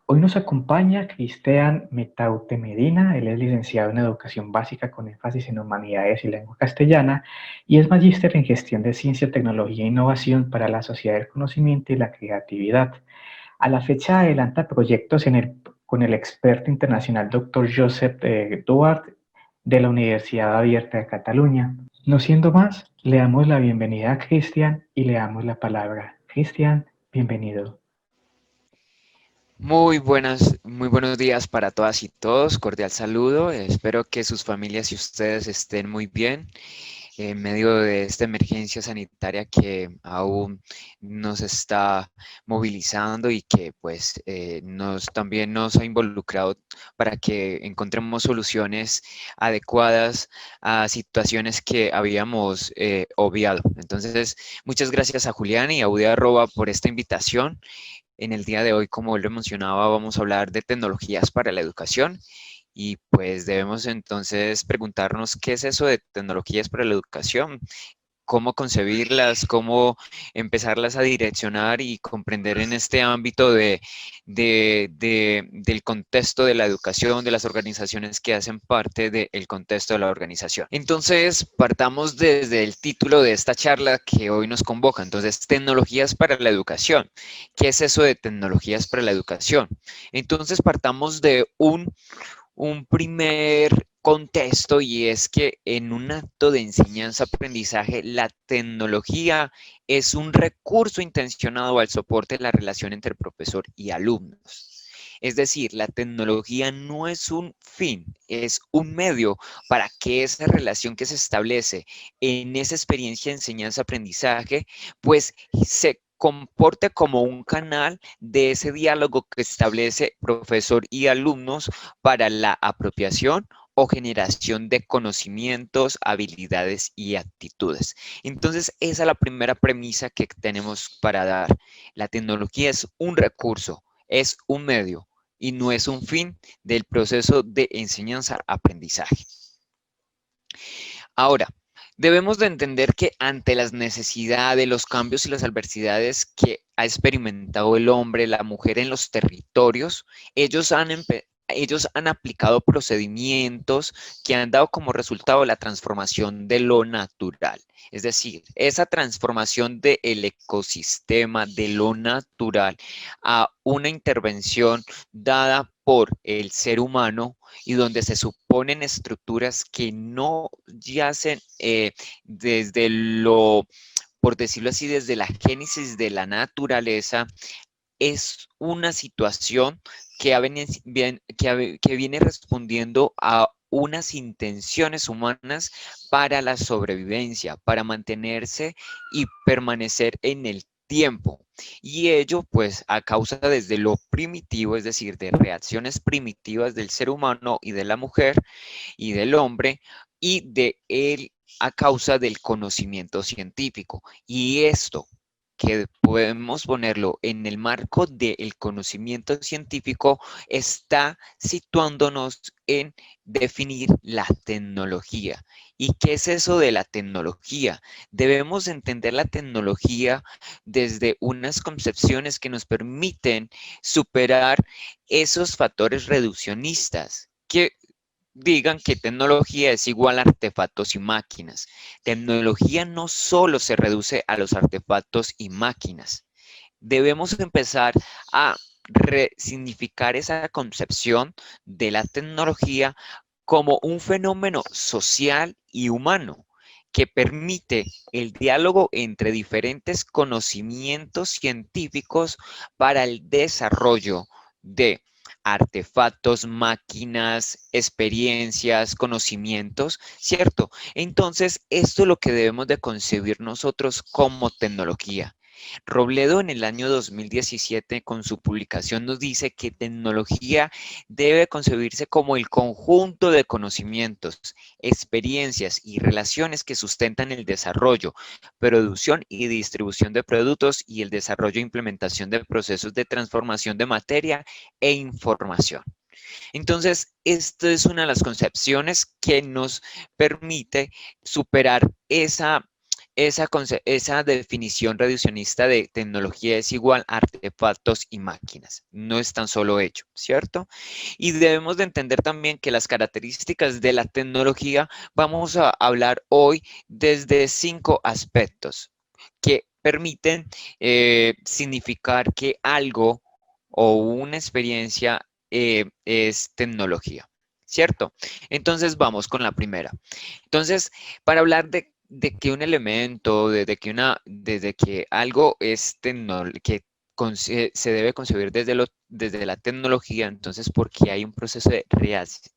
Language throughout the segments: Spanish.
Hoy nos acompaña Cristian Metaute Medina. Él es licenciado en Educación Básica con énfasis en Humanidades y Lengua Castellana y es magíster en Gestión de Ciencia, Tecnología e Innovación para la Sociedad del Conocimiento y la Creatividad. A la fecha adelanta proyectos con el experto internacional Dr. Josep Duart de la Universidad Abierta de Cataluña. No siendo más, le damos la bienvenida a Cristian y le damos la palabra. Cristian, bienvenido. Muy buenos días para todas y todos. Cordial saludo. Espero que sus familias y ustedes estén muy bien en medio de esta emergencia sanitaria que aún nos está movilizando y que pues también nos ha involucrado para que encontremos soluciones adecuadas a situaciones que habíamos obviado. Entonces, muchas gracias a Julián y a Udia Arroba por esta invitación. En el día de hoy, como él lo mencionaba, vamos a hablar de tecnologías para la educación y pues debemos entonces preguntarnos qué es eso de tecnologías para la educación, cómo concebirlas, cómo empezarlas a direccionar y comprender en este ámbito del contexto de la educación, de las organizaciones que hacen parte del contexto de la organización. Entonces, partamos desde el título de esta charla que hoy nos convoca. Entonces, tecnologías para la educación. ¿Qué es eso de tecnologías para la educación? Entonces, partamos de un primer contexto y es que en un acto de enseñanza-aprendizaje, la tecnología es un recurso intencionado al soporte de la relación entre profesor y alumnos. Es decir, la tecnología no es un fin, es un medio para que esa relación que se establece en esa experiencia de enseñanza-aprendizaje, pues se comporte como un canal de ese diálogo que establece profesor y alumnos para la apropiación o generación de conocimientos, habilidades y actitudes. Entonces, esa es la primera premisa que tenemos para dar. La tecnología es un recurso, es un medio y no es un fin del proceso de enseñanza-aprendizaje. Ahora, debemos de entender que ante las necesidades, los cambios y las adversidades que ha experimentado el hombre, la mujer en los territorios, ellos han aplicado procedimientos que han dado como resultado la transformación de lo natural. Es decir, esa transformación del ecosistema, de lo natural, a una intervención dada por el ser humano y donde se suponen estructuras que no yacen desde lo, por decirlo así, desde la génesis de la naturaleza, es una situación que viene respondiendo a unas intenciones humanas para la sobrevivencia, para mantenerse y permanecer en el tiempo. Y ello, pues, a causa desde lo primitivo, es decir, de reacciones primitivas del ser humano y de la mujer y del hombre, y de él a causa del conocimiento científico. Y esto que podemos ponerlo en el marco del conocimiento científico, está situándonos en definir la tecnología. ¿Y qué es eso de la tecnología? Debemos entender la tecnología desde unas concepciones que nos permiten superar esos factores reduccionistas que digan que tecnología es igual a artefactos y máquinas. Tecnología no solo se reduce a los artefactos y máquinas. Debemos empezar a resignificar esa concepción de la tecnología como un fenómeno social y humano que permite el diálogo entre diferentes conocimientos científicos para el desarrollo de artefactos, máquinas, experiencias, conocimientos, ¿cierto? Entonces, esto es lo que debemos de concebir nosotros como tecnología. Robledo en el año 2017 con su publicación nos dice que tecnología debe concebirse como el conjunto de conocimientos, experiencias y relaciones que sustentan el desarrollo, producción y distribución de productos y el desarrollo e implementación de procesos de transformación de materia e información. Entonces, esta es una de las concepciones que nos permite superar esa definición reduccionista de tecnología es igual a artefactos y máquinas. No es tan solo hecho, ¿cierto? Y debemos de entender también que las características de la tecnología vamos a hablar hoy desde 5 aspectos que permiten significar que algo o una experiencia es tecnología, ¿cierto? Entonces vamos con la primera. Entonces, para hablar de que un elemento, desde que algo es que se debe concebir desde la tecnología, entonces porque hay un proceso de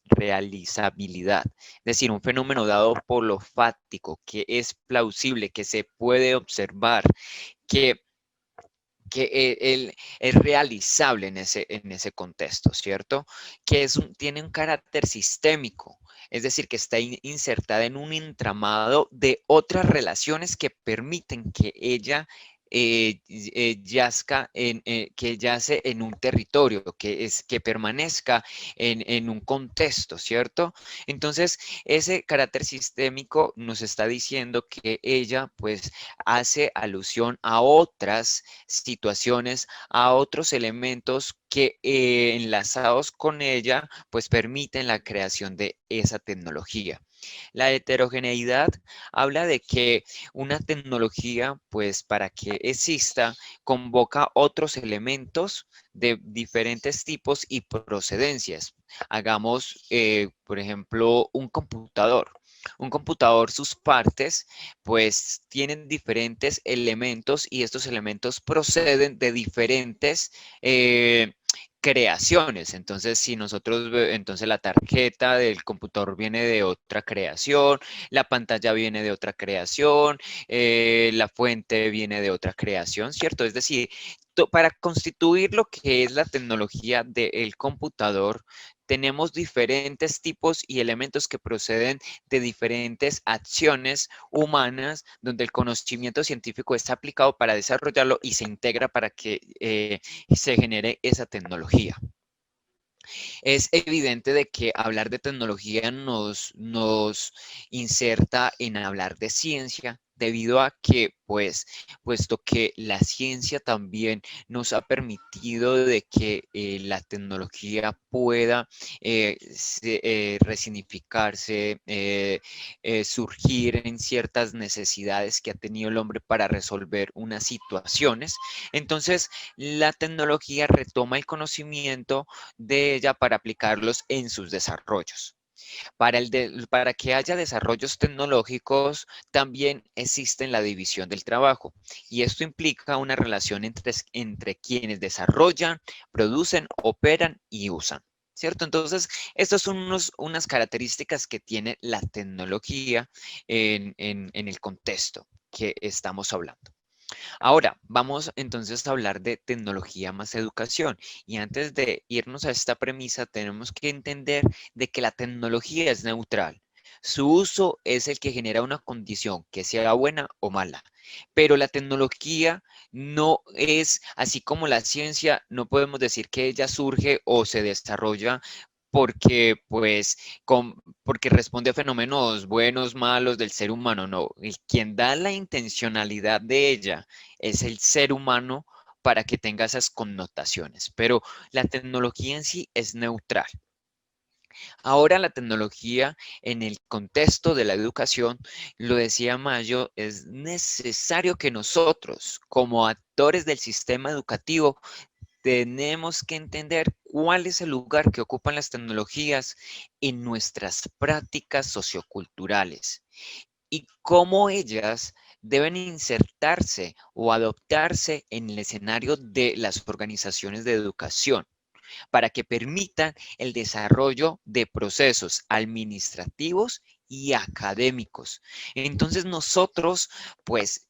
realizabilidad, es decir, un fenómeno dado por lo fáctico, que es plausible, que se puede observar, que es realizable en ese contexto, ¿cierto? Que tiene un carácter sistémico, es decir, que está insertada en un entramado de otras relaciones que permiten que ella que yace en un territorio, que permanezca en un contexto, ¿cierto? Entonces, ese carácter sistémico nos está diciendo que ella, pues, hace alusión a otras situaciones, a otros elementos que enlazados con ella, pues permiten la creación de esa tecnología. La heterogeneidad habla de que una tecnología, pues para que exista, convoca otros elementos de diferentes tipos y procedencias. Hagamos, por ejemplo, un computador. Un computador, sus partes, pues tienen diferentes elementos y estos elementos proceden de diferentes creaciones. Entonces, si nosotros, entonces la tarjeta del computador viene de otra creación, la pantalla viene de otra creación, la fuente viene de otra creación, ¿cierto? Es decir, para constituir lo que es la tecnología del computador, tenemos diferentes tipos y elementos que proceden de diferentes acciones humanas donde el conocimiento científico está aplicado para desarrollarlo y se integra para que se genere esa tecnología. Es evidente de que hablar de tecnología nos inserta en hablar de ciencia, debido a que, pues, puesto que la ciencia también nos ha permitido de que la tecnología pueda resignificarse, surgir en ciertas necesidades que ha tenido el hombre para resolver unas situaciones. Entonces, la tecnología retoma el conocimiento de ella para aplicarlos en sus desarrollos. Para que haya desarrollos tecnológicos, también existe la división del trabajo y esto implica una relación entre quienes desarrollan, producen, operan y usan. ¿Cierto? Entonces, estas son unas características que tiene la tecnología en el contexto que estamos hablando. Ahora, vamos entonces a hablar de tecnología más educación. Y antes de irnos a esta premisa, tenemos que entender de que la tecnología es neutral. Su uso es el que genera una condición, que sea buena o mala. Pero la tecnología no es, así como la ciencia, no podemos decir que ella surge o se desarrolla porque, pues, porque responde a fenómenos buenos, malos del ser humano. No, quien da la intencionalidad de ella es el ser humano para que tenga esas connotaciones, pero la tecnología en sí es neutral. Ahora la tecnología en el contexto de la educación, lo decía Mayo, es necesario que nosotros, como actores del sistema educativo, tenemos que entender cuál es el lugar que ocupan las tecnologías en nuestras prácticas socioculturales y cómo ellas deben insertarse o adoptarse en el escenario de las organizaciones de educación para que permitan el desarrollo de procesos administrativos y académicos. Entonces nosotros, pues,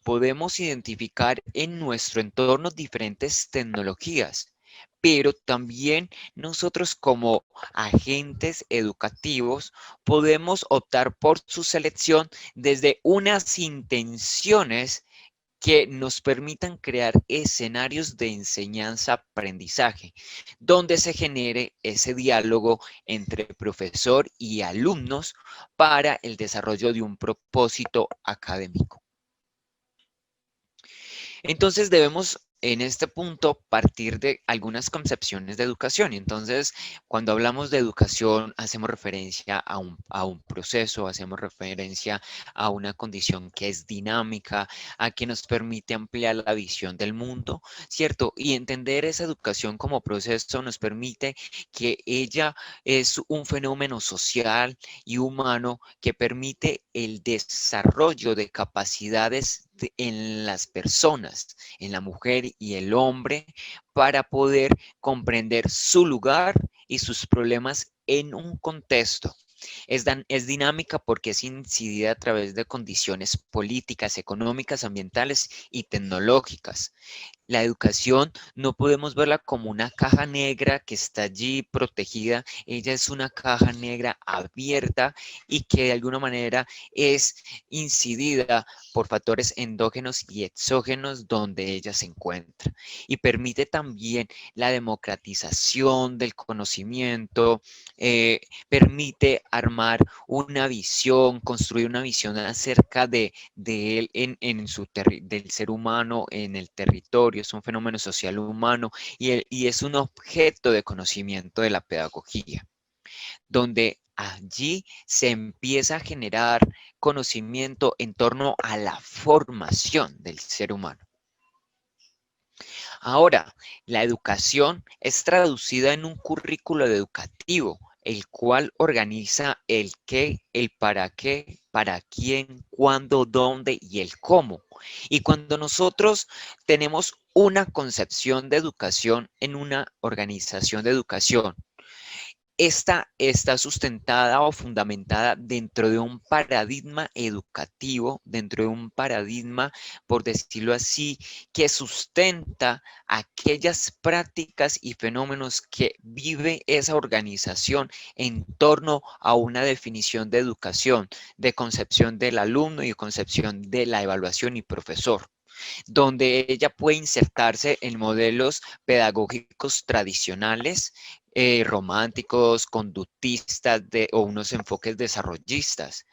podemos identificar en nuestro entorno diferentes tecnologías, pero también nosotros como agentes educativos podemos optar por su selección desde unas intenciones que nos permitan crear escenarios de enseñanza-aprendizaje, donde se genere ese diálogo entre profesor y alumnos para el desarrollo de un propósito académico. Entonces debemos en este punto partir de algunas concepciones de educación. Entonces, cuando hablamos de educación, hacemos referencia a un proceso, hacemos referencia a una condición que es dinámica, a que nos permite ampliar la visión del mundo, ¿cierto? Y entender esa educación como proceso nos permite que ella es un fenómeno social y humano que permite el desarrollo de capacidades en las personas, en la mujer y el hombre, para poder comprender su lugar y sus problemas en un contexto. Es dinámica porque es incidida a través de condiciones políticas, económicas, ambientales y tecnológicas. La educación no podemos verla como una caja negra que está allí protegida. Ella es una caja negra abierta y que de alguna manera es incidida por factores endógenos y exógenos donde ella se encuentra. Y permite también la democratización del conocimiento, permite armar una visión, construir una visión acerca de él del ser humano en el territorio, es un fenómeno social humano y es un objeto de conocimiento de la pedagogía, donde allí se empieza a generar conocimiento en torno a la formación del ser humano. Ahora, la educación es traducida en un currículo educativo, el cual organiza el qué, para quién, cuándo, dónde y el cómo. Y cuando nosotros tenemos una concepción de educación en una organización de educación, esta está sustentada o fundamentada dentro de un paradigma educativo, dentro de un paradigma, por decirlo así, que sustenta aquellas prácticas y fenómenos que vive esa organización en torno a una definición de educación, de concepción del alumno y concepción de la evaluación y profesor, donde ella puede insertarse en modelos pedagógicos tradicionales, románticos, conductistas o unos enfoques desarrollistas.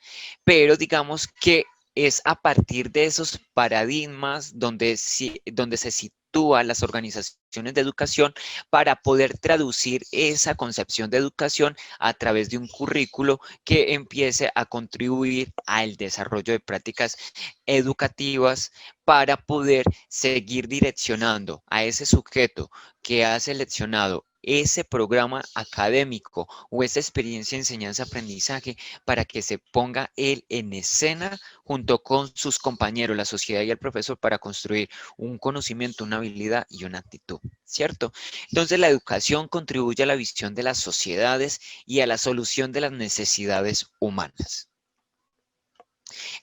Pero digamos que es a partir de esos paradigmas donde se sitúan las organizaciones de educación para poder traducir esa concepción de educación a través de un currículo que empiece a contribuir al desarrollo de prácticas educativas para poder seguir direccionando a ese sujeto que ha seleccionado ese programa académico o esa experiencia de enseñanza-aprendizaje para que se ponga él en escena junto con sus compañeros, la sociedad y el profesor para construir un conocimiento, una habilidad y una actitud, ¿cierto? Entonces la educación contribuye a la visión de las sociedades y a la solución de las necesidades humanas.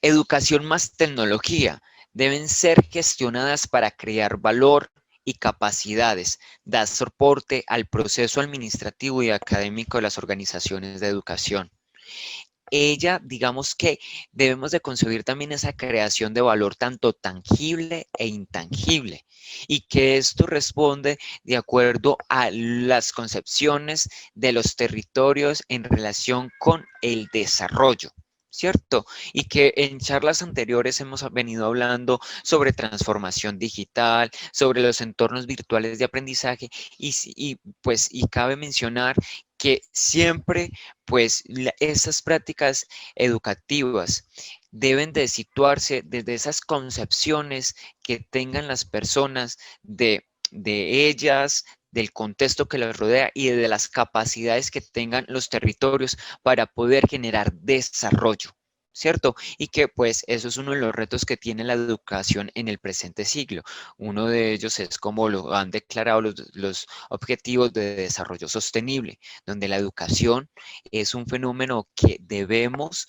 Educación más tecnología deben ser gestionadas para crear valor y capacidades, dar soporte al proceso administrativo y académico de las organizaciones de educación. Ella, digamos que debemos de concebir también esa creación de valor tanto tangible e intangible y que esto responde de acuerdo a las concepciones de los territorios en relación con el desarrollo. ¿Cierto? Y que en charlas anteriores hemos venido hablando sobre transformación digital, sobre los entornos virtuales de aprendizaje y cabe mencionar que siempre pues esas prácticas educativas deben de situarse desde esas concepciones que tengan las personas de ellas, del contexto que las rodea y de las capacidades que tengan los territorios para poder generar desarrollo, ¿cierto? Y que pues eso es uno de los retos que tiene la educación en el presente siglo. Uno de ellos es como lo han declarado los objetivos de desarrollo sostenible, donde la educación es un fenómeno que debemos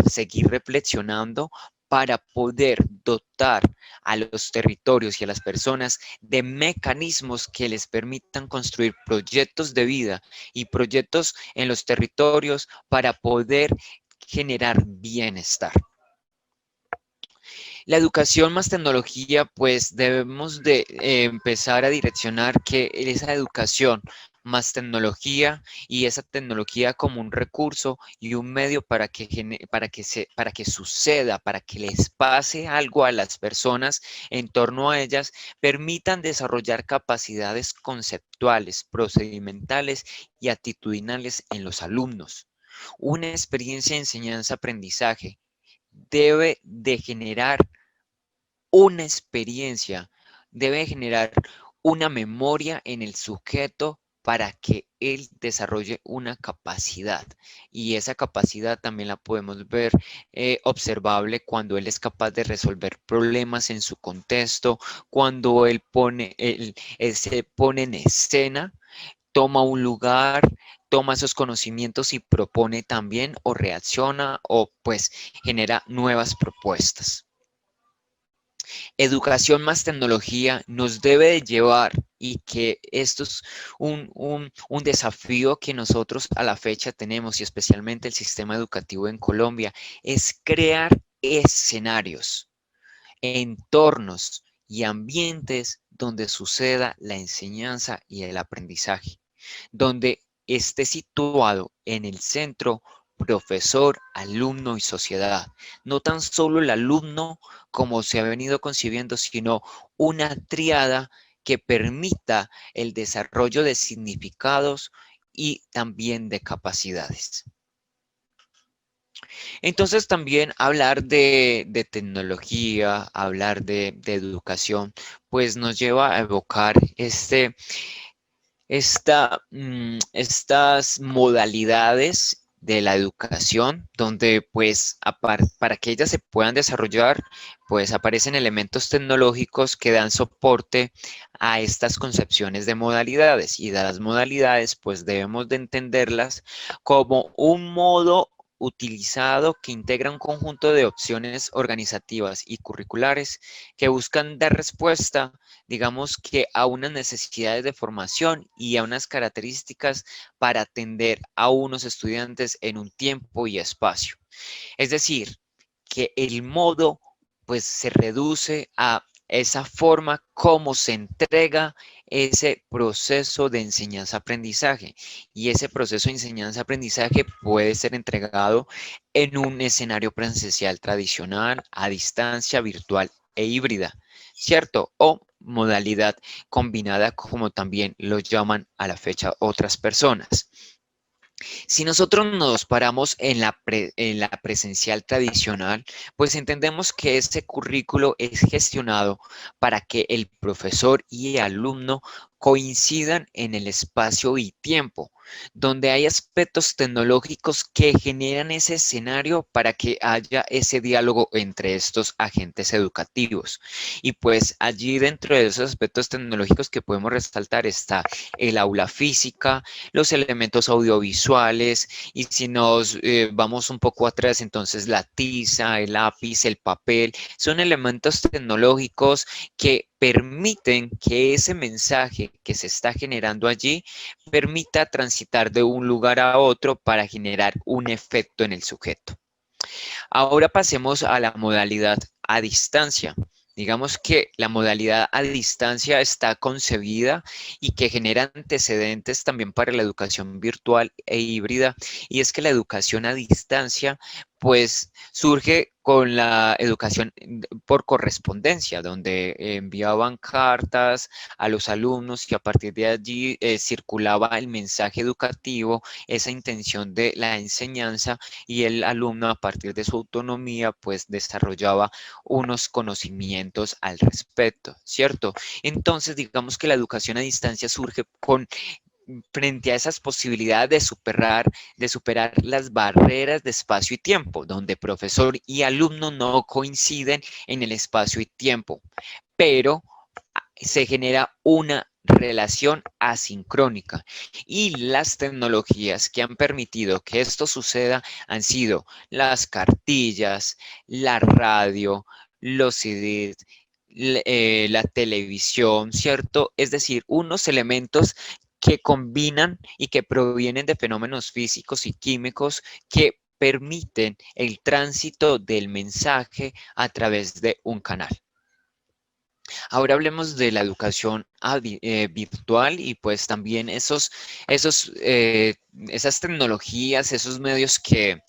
seguir reflexionando para poder dotar a los territorios y a las personas de mecanismos que les permitan construir proyectos de vida y proyectos en los territorios para poder generar bienestar. La educación más tecnología, pues debemos de empezar a direccionar que esa educación más tecnología y esa tecnología como un recurso y un medio para que suceda, para que les pase algo a las personas en torno a ellas, permitan desarrollar capacidades conceptuales, procedimentales y actitudinales en los alumnos. Una experiencia de enseñanza-aprendizaje debe de generar una experiencia, debe generar una memoria en el sujeto para que él desarrolle una capacidad. Y esa capacidad también la podemos ver observable cuando él es capaz de resolver problemas en su contexto, cuando él se pone en escena, toma un lugar, toma esos conocimientos y propone también o reacciona o pues genera nuevas propuestas. Educación más tecnología nos debe de llevar, y que esto es un desafío que nosotros a la fecha tenemos, y especialmente el sistema educativo en Colombia, es crear escenarios, entornos y ambientes donde suceda la enseñanza y el aprendizaje, donde esté situado en el centro profesor, alumno y sociedad. No tan solo el alumno como se ha venido concibiendo, sino una tríada que permita el desarrollo de significados y también de capacidades. Entonces también hablar de tecnología, hablar de educación, pues nos lleva a evocar estas modalidades de la educación, donde pues para que ellas se puedan desarrollar, pues aparecen elementos tecnológicos que dan soporte a estas concepciones de modalidades, y de las modalidades pues debemos de entenderlas como un modo utilizado que integra un conjunto de opciones organizativas y curriculares que buscan dar respuesta, digamos que a unas necesidades de formación y a unas características para atender a unos estudiantes en un tiempo y espacio. Es decir, que el modo pues se reduce a esa forma como se entrega ese proceso de enseñanza-aprendizaje, y ese proceso de enseñanza-aprendizaje puede ser entregado en un escenario presencial tradicional, a distancia, virtual e híbrida, ¿cierto? O modalidad combinada, como también lo llaman a la fecha otras personas. Si nosotros nos paramos en la presencial tradicional, pues entendemos que este currículo es gestionado para que el profesor y el alumno coincidan en el espacio y tiempo, donde hay aspectos tecnológicos que generan ese escenario para que haya ese diálogo entre estos agentes educativos. Y pues allí, dentro de esos aspectos tecnológicos que podemos resaltar, está el aula física, los elementos audiovisuales, y si nos vamos un poco atrás, entonces la tiza, el lápiz, el papel, son elementos tecnológicos que permiten que ese mensaje que se está generando allí permita transitar de un lugar a otro para generar un efecto en el sujeto. Ahora pasemos a la modalidad a distancia. Digamos que la modalidad a distancia está concebida y que genera antecedentes también para la educación virtual e híbrida, y es que la educación a distancia pues surge con la educación por correspondencia, donde enviaban cartas a los alumnos y a partir de allí circulaba el mensaje educativo, esa intención de la enseñanza, y el alumno a partir de su autonomía pues desarrollaba unos conocimientos al respecto, ¿cierto? Entonces digamos que la educación a distancia surge frente a esas posibilidades de superar las barreras de espacio y tiempo, donde profesor y alumno no coinciden en el espacio y tiempo, pero se genera una relación asincrónica, y las tecnologías que han permitido que esto suceda han sido las cartillas, la radio, los CDs, la televisión, ¿cierto? Es decir, unos elementos que combinan y que provienen de fenómenos físicos y químicos que permiten el tránsito del mensaje a través de un canal. Ahora hablemos de la educación virtual y pues también esas tecnologías, esos medios que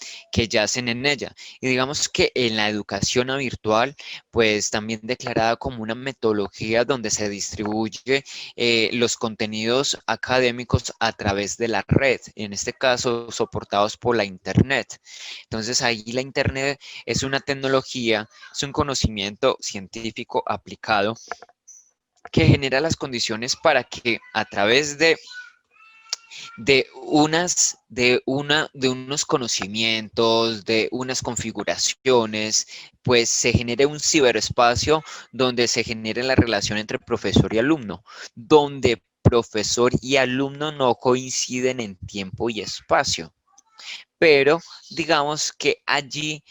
yacen en ella. Y digamos que en la educación virtual, pues también declarada como una metodología donde se distribuye los contenidos académicos a través de la red, en este caso soportados por la Internet. Entonces ahí la Internet es una tecnología, es un conocimiento científico aplicado que genera las condiciones para que a través de unos conocimientos, de unas configuraciones, pues se genere un ciberespacio donde se genere la relación entre profesor y alumno, donde profesor y alumno no coinciden en tiempo y espacio, pero digamos que allí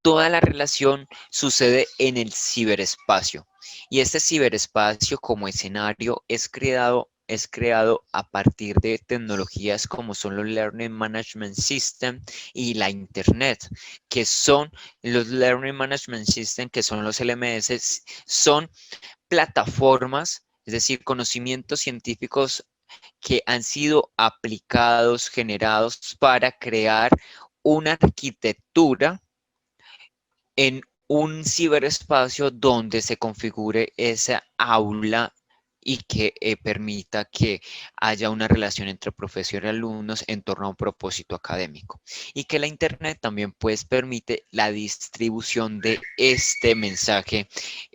toda la relación sucede en el ciberespacio. Y este ciberespacio como escenario es creado a partir de tecnologías como son los Learning Management System y la Internet, que son los Learning Management System, que son los LMS, son plataformas, es decir, conocimientos científicos que han sido aplicados, generados para crear una arquitectura en un ciberespacio donde se configure esa aula y que permita que haya una relación entre profesor y alumnos en torno a un propósito académico. Y que la Internet también pues permite la distribución de este mensaje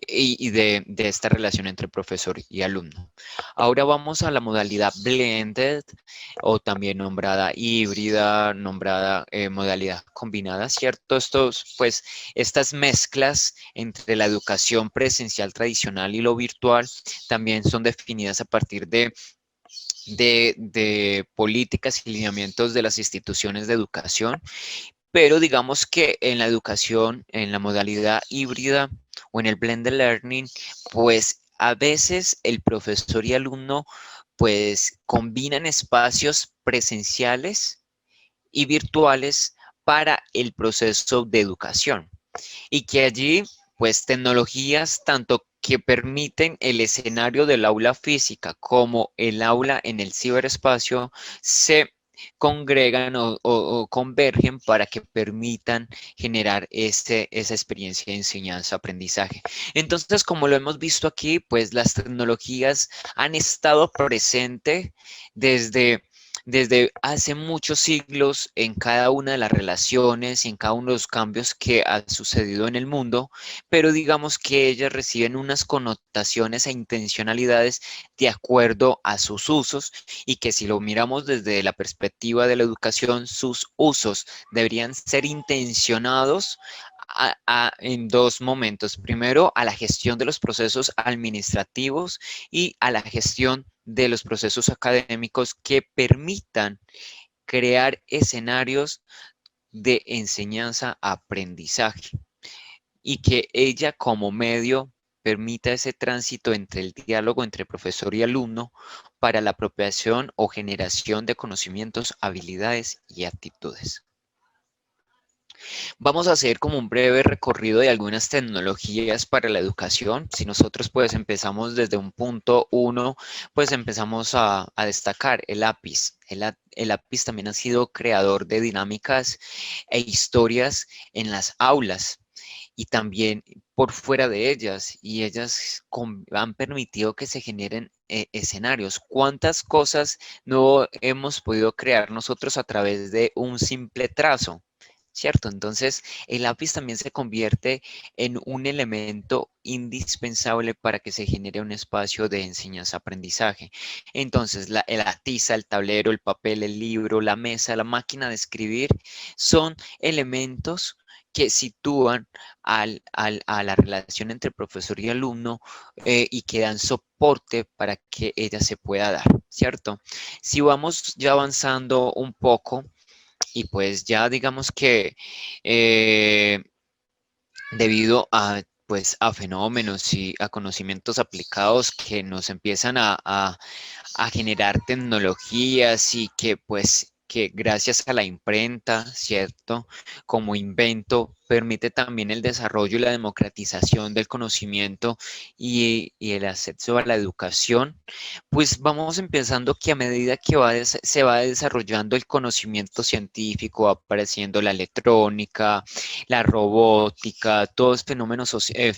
y de esta relación entre profesor y alumno. Ahora vamos a la modalidad blended o también nombrada híbrida, nombrada modalidad combinada, ¿cierto? Pues estas mezclas entre la educación presencial tradicional y lo virtual también son definidas a partir de políticas y lineamientos de las instituciones de educación, pero digamos que en la educación, en la modalidad híbrida o en el blended learning, pues a veces el profesor y alumno pues combinan espacios presenciales y virtuales para el proceso de educación y que allí, pues, tecnologías tanto que permiten el escenario del aula física como el aula en el ciberespacio se congregan o convergen para que permitan generar esa experiencia de enseñanza-aprendizaje. Entonces, como lo hemos visto aquí, pues las tecnologías han estado presentes desde desde hace muchos siglos en cada una de las relaciones y en cada uno de los cambios que ha sucedido en el mundo, pero digamos que ellas reciben unas connotaciones e intencionalidades de acuerdo a sus usos y que si lo miramos desde la perspectiva de la educación, sus usos deberían ser intencionados en dos momentos. Primero, a la gestión de los procesos administrativos y a la gestión de los procesos académicos que permitan crear escenarios de enseñanza-aprendizaje y que ella como medio permita ese tránsito entre el diálogo entre profesor y alumno para la apropiación o generación de conocimientos, habilidades y actitudes. Vamos a hacer como un breve recorrido de algunas tecnologías para la educación. Si nosotros pues empezamos desde un punto uno, pues empezamos a destacar el lápiz. El lápiz también ha sido creador de dinámicas e historias en las aulas y también por fuera de ellas, y ellas han permitido que se generen escenarios. ¿Cuántas cosas no hemos podido crear nosotros a través de un simple trazo? ¿Cierto? Entonces, el lápiz también se convierte en un elemento indispensable para que se genere un espacio de enseñanza-aprendizaje. Entonces, la tiza, el tablero, el papel, el libro, la mesa, la máquina de escribir son elementos que sitúan a la relación entre profesor y alumno y que dan soporte para que ella se pueda dar, ¿cierto? Si vamos ya avanzando un poco, y pues ya digamos que eh, debido a, pues, a fenómenos y a conocimientos aplicados que nos empiezan a generar tecnologías y que pues que gracias a la imprenta, ¿cierto? Como invento permite también el desarrollo y la democratización del conocimiento y el acceso a la educación, pues vamos empezando que a medida que se va desarrollando el conocimiento científico, va apareciendo la electrónica, la robótica, todos fenómenos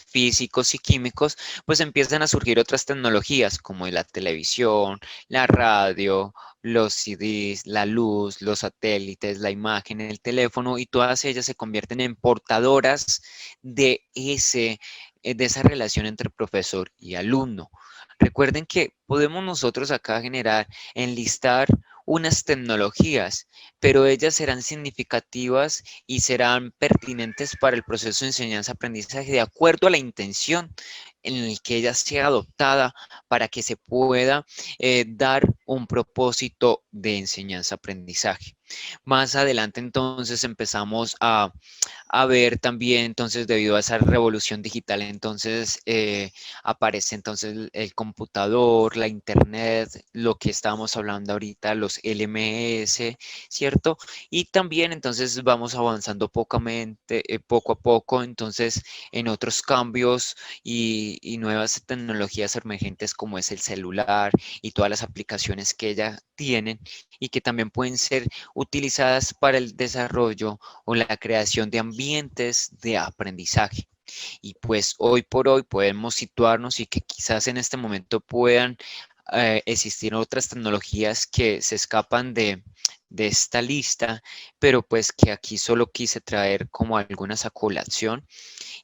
físicos y químicos, pues empiezan a surgir otras tecnologías como la televisión, la radio, los CDs, la luz, los satélites, la imagen, el teléfono, y todas ellas se convierten en portadoras de de esa relación entre profesor y alumno. Recuerden que podemos nosotros acá generar, enlistar unas tecnologías, pero ellas serán significativas y serán pertinentes para el proceso de enseñanza-aprendizaje de acuerdo a la intención en el que ella sea adoptada para que se pueda dar un propósito de enseñanza-aprendizaje. Más adelante entonces empezamos a ver también, entonces debido a esa revolución digital, entonces aparece entonces el computador, la internet, lo que estábamos hablando ahorita, los LMS, ¿cierto? Y también entonces vamos avanzando poco a poco, entonces en otros cambios y nuevas tecnologías emergentes como es el celular y todas las aplicaciones que ella tienen y que también pueden ser utilizadas para el desarrollo o la creación de ambientes de aprendizaje. Y pues hoy por hoy podemos situarnos y que quizás en este momento puedan existir otras tecnologías que se escapan de esta lista, pero pues que aquí solo quise traer como algunas a colación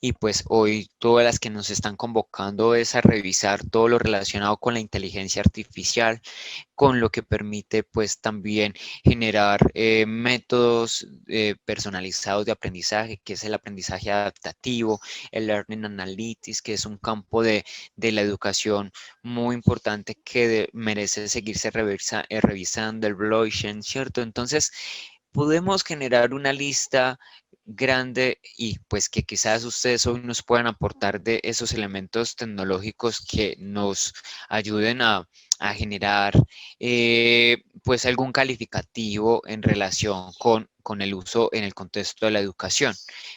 y pues hoy todas las que nos están convocando es a revisar todo lo relacionado con la inteligencia artificial, con lo que permite pues también generar métodos personalizados de aprendizaje, que es el aprendizaje adaptativo, el Learning Analytics, que es un campo de la educación muy importante que merece seguirse revisando, el blockchain, ¿cierto? Entonces, podemos generar una lista grande y pues que quizás ustedes hoy nos puedan aportar de esos elementos tecnológicos que nos ayuden a generar pues algún calificativo en relación con el uso en el contexto de la educación.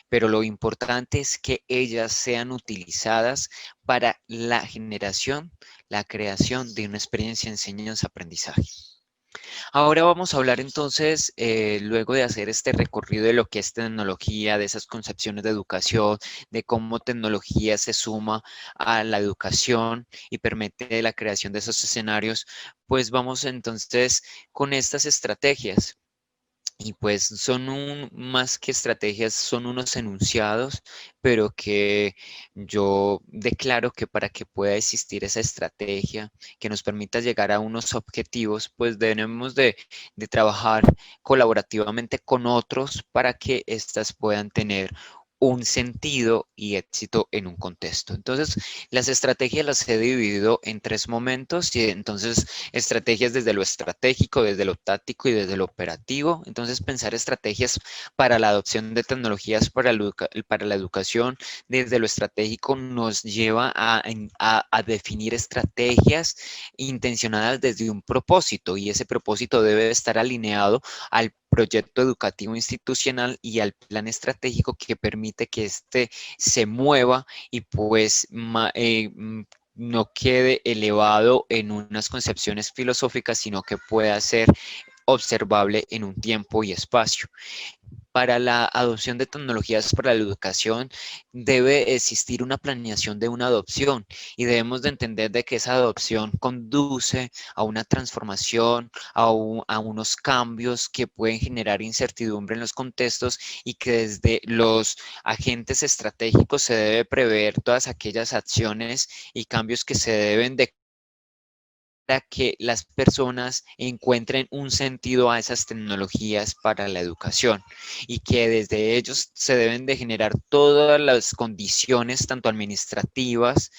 Pero lo importante es que ellas sean utilizadas para la generación, la creación de una experiencia de enseñanza-aprendizaje. Ahora vamos a hablar entonces, luego de hacer este recorrido de lo que es tecnología, de esas concepciones de educación, de cómo tecnología se suma a la educación y permite la creación de esos escenarios, pues vamos entonces con estas estrategias. Y pues son más que estrategias, son unos enunciados, pero que yo declaro que para que pueda existir esa estrategia que nos permita llegar a unos objetivos, pues debemos de trabajar colaborativamente con otros para que éstas puedan tener un sentido y éxito en un contexto. Entonces, las estrategias las he dividido en tres momentos y entonces estrategias desde lo estratégico, desde lo táctico y desde lo operativo. Entonces, pensar estrategias para la adopción de tecnologías para la educación desde lo estratégico nos lleva a definir estrategias intencionadas desde un propósito y ese propósito debe estar alineado al proyecto educativo institucional y al plan estratégico que permite que éste se mueva y pues no quede elevado en unas concepciones filosóficas, sino que pueda ser observable en un tiempo y espacio. Para la adopción de tecnologías para la educación debe existir una planeación de una adopción y debemos de entender de que esa adopción conduce a una transformación, a unos cambios que pueden generar incertidumbre en los contextos y que desde los agentes estratégicos se debe prever todas aquellas acciones y cambios que se deben de para que las personas encuentren un sentido a esas tecnologías para la educación y que desde ellos se deben de generar todas las condiciones, tanto administrativas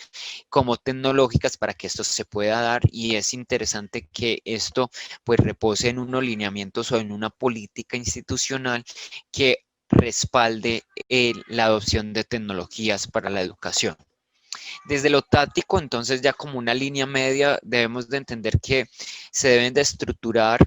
como tecnológicas, para que esto se pueda dar y es interesante que esto pues repose en unos lineamientos o en una política institucional que respalde la adopción de tecnologías para la educación. Desde lo táctico, entonces ya como una línea media, debemos de entender que se deben de estructurar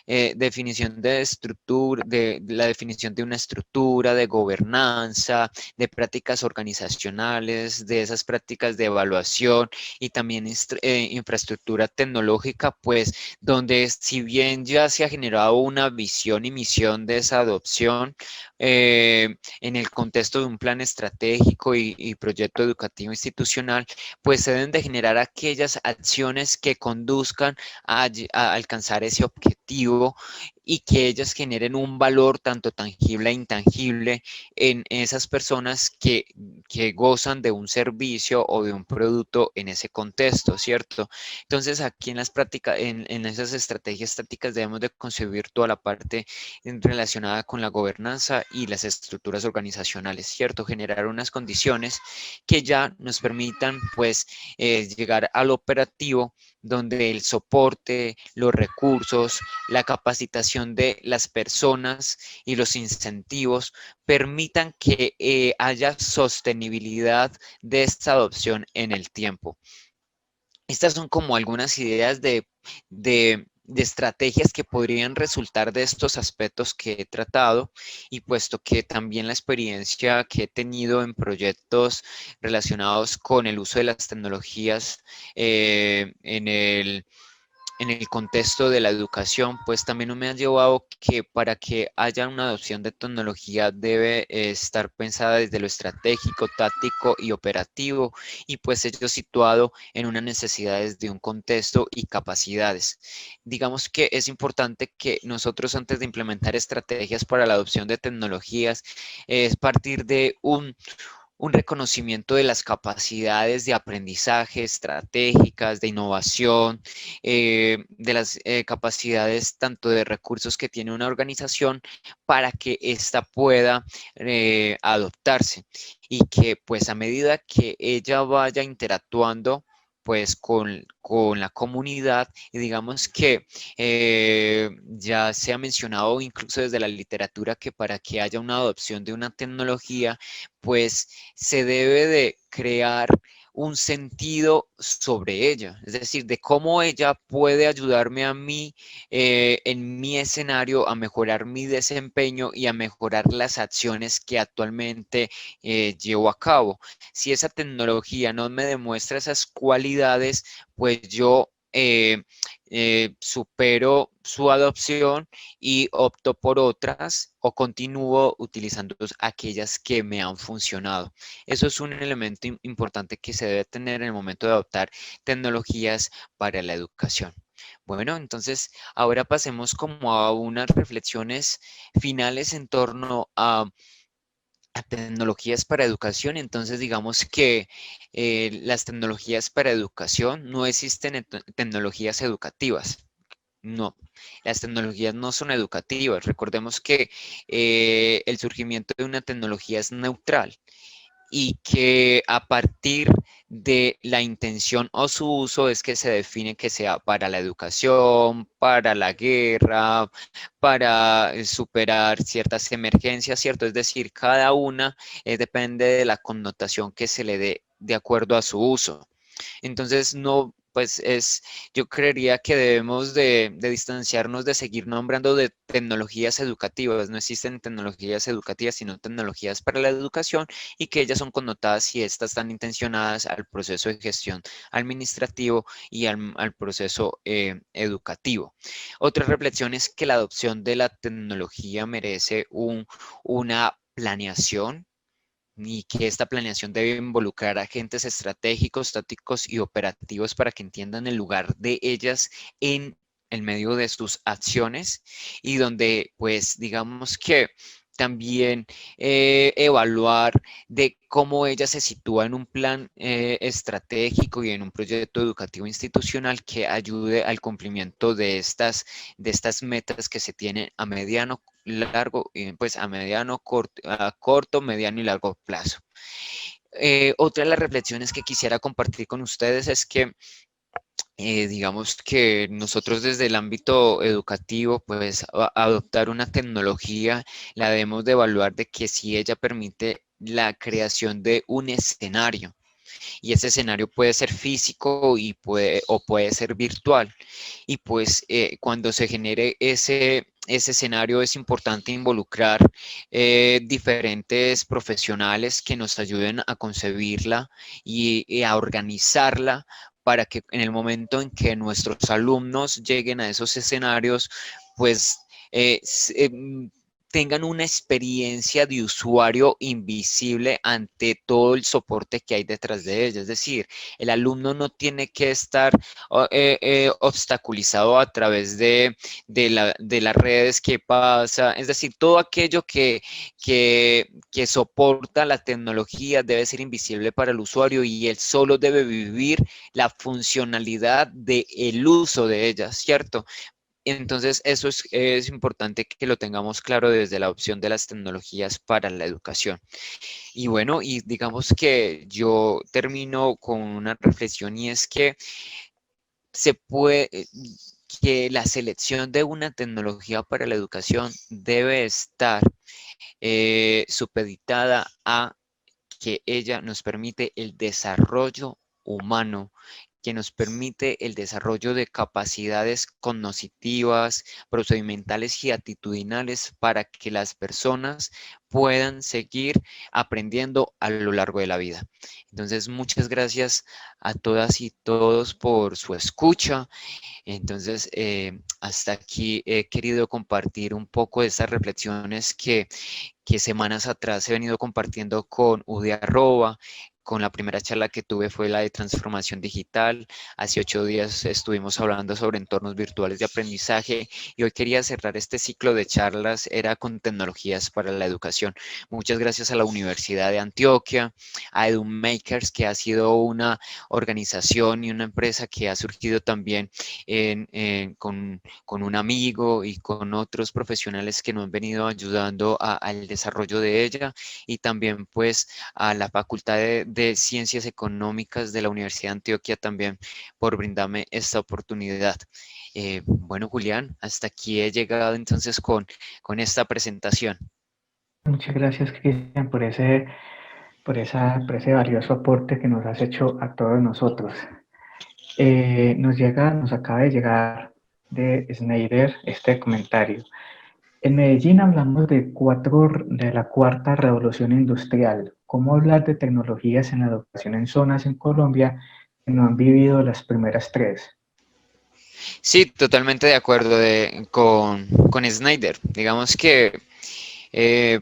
definición de estructura, de la definición de una estructura, de gobernanza, de prácticas organizacionales, de esas prácticas de evaluación y también infraestructura tecnológica, pues donde si bien ya se ha generado una visión y misión de esa adopción, en el contexto de un plan estratégico y proyecto educativo institucional, pues se deben de generar aquellas acciones que conduzcan a alcanzar ese objetivo y que ellas generen un valor tanto tangible e intangible en esas personas que gozan de un servicio o de un producto en ese contexto, ¿cierto? Entonces aquí en las prácticas, en esas estrategias tácticas debemos de concebir toda la parte relacionada con la gobernanza y las estructuras organizacionales, ¿cierto? Generar unas condiciones que ya nos permitan pues llegar al operativo donde el soporte, los recursos, la capacitación de las personas y los incentivos permitan que haya sostenibilidad de esta adopción en el tiempo. Estas son como algunas ideas de estrategias que podrían resultar de estos aspectos que he tratado y puesto que también la experiencia que he tenido en proyectos relacionados con el uso de las tecnologías en el contexto de la educación, pues también me ha llevado que para que haya una adopción de tecnología debe estar pensada desde lo estratégico, táctico y operativo, y pues ello situado en unas necesidades de un contexto y capacidades. Digamos que es importante que nosotros antes de implementar estrategias para la adopción de tecnologías, es partir de un reconocimiento de las capacidades de aprendizaje estratégicas, de innovación, de las capacidades tanto de recursos que tiene una organización para que ésta pueda adoptarse y que pues a medida que ella vaya interactuando pues con la comunidad y digamos que ya se ha mencionado incluso desde la literatura que para que haya una adopción de una tecnología pues se debe de crear un sentido sobre ella, es decir, de cómo ella puede ayudarme a mí en mi escenario a mejorar mi desempeño y a mejorar las acciones que actualmente llevo a cabo. Si esa tecnología no me demuestra esas cualidades, pues yo supero su adopción y opto por otras o continúo utilizando aquellas que me han funcionado. Eso es un elemento importante que se debe tener en el momento de adoptar tecnologías para la educación. Bueno, entonces ahora pasemos como a unas reflexiones finales en torno a tecnologías para educación. Entonces, digamos que las tecnologías para educación no existen tecnologías educativas. No, las tecnologías no son educativas. Recordemos que el surgimiento de una tecnología es neutral y que a partir de la intención o su uso es que se define que sea para la educación, para la guerra, para superar ciertas emergencias, ¿cierto? Es decir, cada una depende de la connotación que se le dé de acuerdo a su uso. Entonces, no, pues yo creería que debemos de distanciarnos de seguir nombrando de tecnologías educativas. No existen tecnologías educativas, sino tecnologías para la educación y que ellas son connotadas y estas están intencionadas al proceso de gestión administrativo y al proceso educativo. Otra reflexión es que la adopción de la tecnología merece una planeación y que esta planeación debe involucrar agentes estratégicos, tácticos y operativos para que entiendan el lugar de ellas en el medio de sus acciones y donde pues digamos que también evaluar de cómo ella se sitúa en un plan estratégico y en un proyecto educativo institucional que ayude al cumplimiento de estas metas que se tienen a mediano, largo, pues a mediano, a corto, mediano y largo plazo. Otra de las reflexiones que quisiera compartir con ustedes es que digamos que nosotros desde el ámbito educativo, pues adoptar una tecnología la debemos de evaluar de que si ella permite la creación de un escenario. y ese escenario puede ser físico o puede ser virtual. Y pues cuando se genere ese escenario es importante involucrar diferentes profesionales que nos ayuden a concebirla y a organizarla para que en el momento en que nuestros alumnos lleguen a esos escenarios, pues tengan una experiencia de usuario invisible ante todo el soporte que hay detrás de ella. Es decir, el alumno no tiene que estar obstaculizado a través de las redes que pasa. Es decir, todo aquello que soporta la tecnología debe ser invisible para el usuario y él solo debe vivir la funcionalidad del uso de ella, ¿cierto? Entonces, eso es importante que lo tengamos claro desde la opción de las tecnologías para la educación. Y bueno, y digamos que yo termino con una reflexión y es que se puede, que la selección de una tecnología para la educación debe estar supeditada a que ella nos permite el desarrollo humano, que nos permite el desarrollo de capacidades cognitivas, procedimentales y actitudinales para que las personas puedan seguir aprendiendo a lo largo de la vida. Entonces, muchas gracias a todas y todos por su escucha. Entonces, hasta aquí he querido compartir un poco de estas reflexiones que semanas atrás he venido compartiendo con Udi Arroba. Con la primera charla que tuve fue la de transformación digital. Hace 8 días estuvimos hablando sobre entornos virtuales de aprendizaje y hoy quería cerrar este ciclo de charlas, era con tecnologías para la educación. Muchas gracias a la Universidad de Antioquia, a EduMakers, que ha sido una organización y una empresa que ha surgido también con un amigo y con otros profesionales que nos han venido ayudando al desarrollo de ella, y también pues a la Facultad de Ciencias Económicas de la Universidad de Antioquia también por brindarme esta oportunidad. Bueno, Julián, hasta aquí he llegado entonces con esta presentación. Muchas gracias, Cristian, por ese valioso aporte que nos has hecho a todos nosotros. Nos acaba de llegar de Snyder este comentario. En Medellín hablamos de la cuarta revolución industrial. ¿Cómo hablar de tecnologías en la educación en zonas en Colombia que no han vivido las primeras tres? Sí, totalmente de acuerdo con Snyder. Digamos que eh,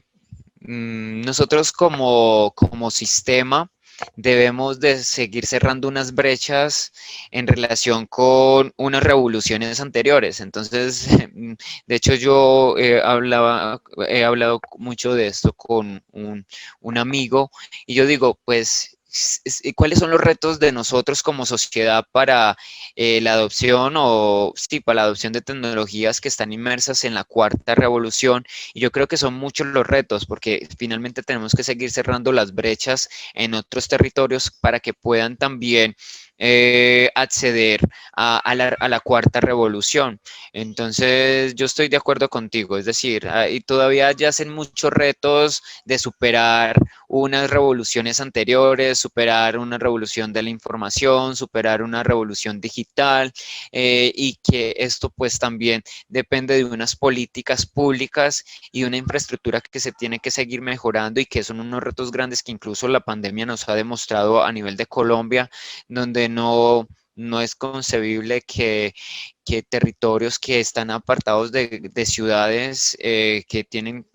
nosotros como sistema debemos de seguir cerrando unas brechas en relación con unas revoluciones anteriores. Entonces, de hecho yo he hablado mucho de esto con un amigo y yo digo, pues, ¿cuáles son los retos de nosotros como sociedad para la adopción o sí, para la adopción de tecnologías que están inmersas en la cuarta revolución? Y yo creo que son muchos los retos porque finalmente tenemos que seguir cerrando las brechas en otros territorios para que puedan también acceder a la cuarta revolución. Entonces, yo estoy de acuerdo contigo, es decir, y todavía yacen muchos retos de superar unas revoluciones anteriores, superar una revolución de la información, superar una revolución digital, y que esto pues también depende de unas políticas públicas y una infraestructura que se tiene que seguir mejorando y que son unos retos grandes que incluso la pandemia nos ha demostrado a nivel de Colombia, donde no es concebible que territorios que están apartados de ciudades que tienen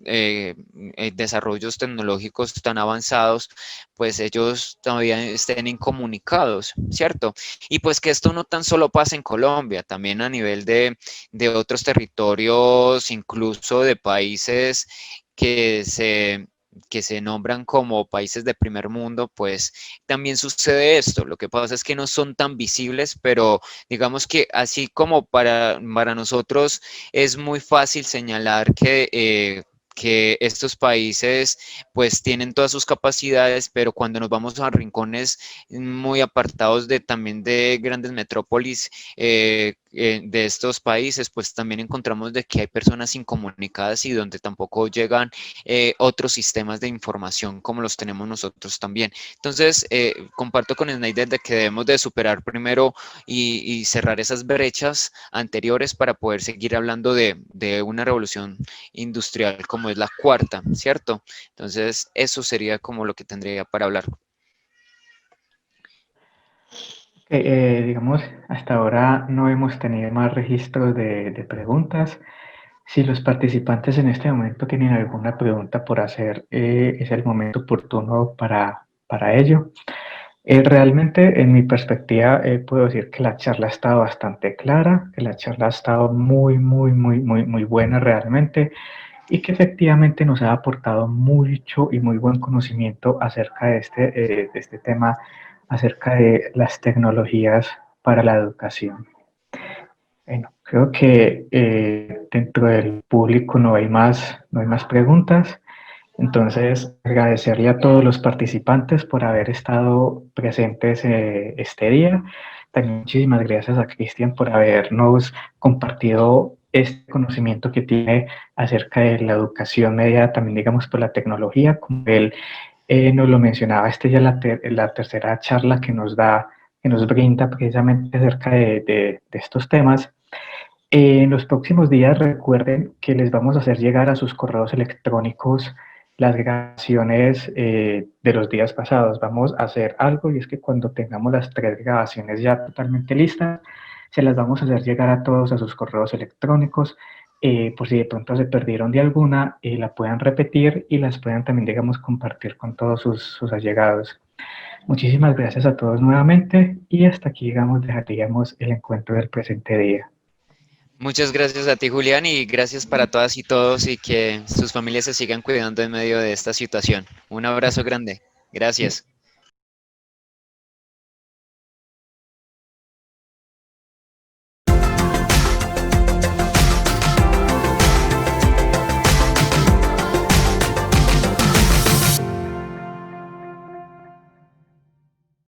desarrollos tecnológicos tan avanzados, pues ellos todavía estén incomunicados, ¿cierto? Y pues que esto no tan solo pasa en Colombia, también a nivel de otros territorios, incluso de países que se que se nombran como países de primer mundo, pues también sucede esto. Lo que pasa es que no son tan visibles, pero digamos que así como para nosotros es muy fácil señalar que estos países pues tienen todas sus capacidades, pero cuando nos vamos a rincones muy apartados también de grandes metrópolis, de estos países, pues también encontramos de que hay personas incomunicadas y donde tampoco llegan otros sistemas de información como los tenemos nosotros también. Entonces, comparto con Snyder de que debemos de superar primero y cerrar esas brechas anteriores para poder seguir hablando de una revolución industrial como es la cuarta, ¿cierto? Entonces, eso sería como lo que tendría para hablar. Digamos, hasta ahora no hemos tenido más registros de preguntas. Si los participantes en este momento tienen alguna pregunta por hacer, es el momento oportuno para ello. Realmente, en mi perspectiva, puedo decir que la charla ha estado bastante clara, que la charla ha estado muy buena realmente y que efectivamente nos ha aportado mucho y muy buen conocimiento acerca de este tema, acerca de las tecnologías para la educación. Bueno, creo que dentro del público no hay más preguntas. Entonces, agradecerle a todos los participantes por haber estado presentes este día. También muchísimas gracias a Cristian por habernos compartido este conocimiento que tiene acerca de la educación mediada también, digamos, por la tecnología. Como él nos lo mencionaba, esta ya es la tercera charla que nos da, que nos brinda precisamente acerca de estos temas. En los próximos días recuerden que les vamos a hacer llegar a sus correos electrónicos las grabaciones de los días pasados. Vamos a hacer algo y es que cuando tengamos las 3 grabaciones ya totalmente listas, se las vamos a hacer llegar a todos a sus correos electrónicos. Por si de pronto se perdieron de alguna, la puedan repetir y las puedan también, digamos, compartir con todos sus allegados. Muchísimas gracias a todos nuevamente y hasta aquí, digamos, dejaríamos el encuentro del presente día. Muchas gracias a ti, Julián, y gracias para todas y todos y que sus familias se sigan cuidando en medio de esta situación. Un abrazo grande. Gracias.